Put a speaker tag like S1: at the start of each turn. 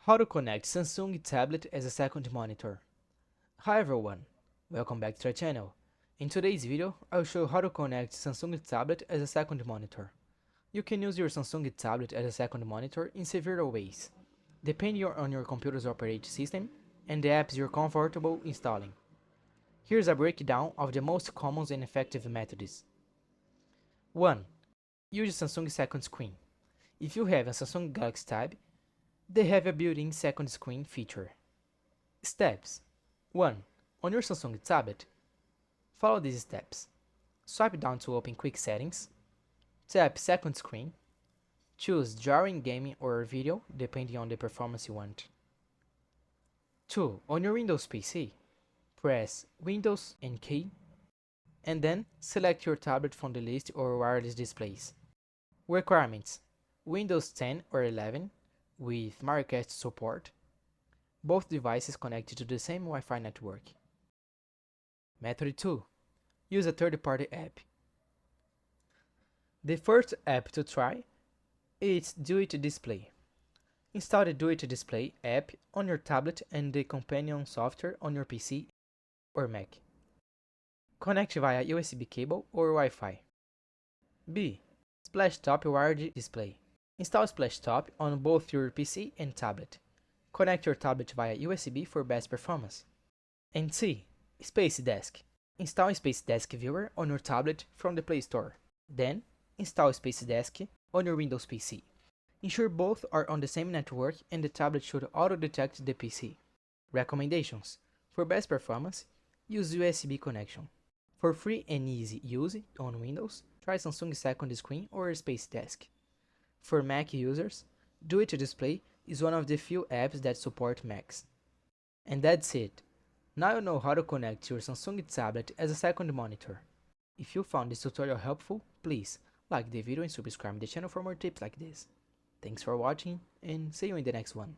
S1: How to connect Samsung tablet as a second monitor. Hi everyone, welcome back to our channel. In today's video, I'll show you how to connect Samsung tablet as a second monitor. You can use your Samsung tablet as a second monitor in several ways, depending on your computer's operating system and the apps you're comfortable installing. Here's a breakdown of the most common and effective methods. 1. Use Samsung second screen. If you have a Samsung Galaxy Tab, they have a built-in second screen feature. Steps 1. On your Samsung tablet, follow these steps. Swipe down to open Quick Settings. Tap Second Screen. Choose Drawing, Gaming or Video, depending on the performance you want. 2. On your Windows PC, press Windows and key, and then select your tablet from the list or wireless displays. Requirements: Windows 10 or 11 with Miracast support. Both devices connected to the same Wi-Fi network. Method 2. Use a third-party app. The first app to try is Do It Display. Install the Do It Display app on your tablet and the companion software on your PC or Mac. Connect via USB cable or Wi-Fi. B. Splashtop Wired Display. Install Splashtop on both your PC and tablet. Connect your tablet via USB for best performance. And C. Space Desk. Install Space Desk Viewer on your tablet from the Play Store. Then, install Space Desk on your Windows PC. Ensure both are on the same network and the tablet should auto-detect the PC. Recommendations: for best performance, use USB connection. For free and easy use on Windows, try Samsung Second Screen or Space Desk. For Mac users, Do It Display is one of the few apps that support Macs. And that's it. Now you know how to connect your Samsung tablet as a second monitor. If you found this tutorial helpful, please like the video and subscribe to the channel for more tips like this. Thanks for watching and see you in the next one.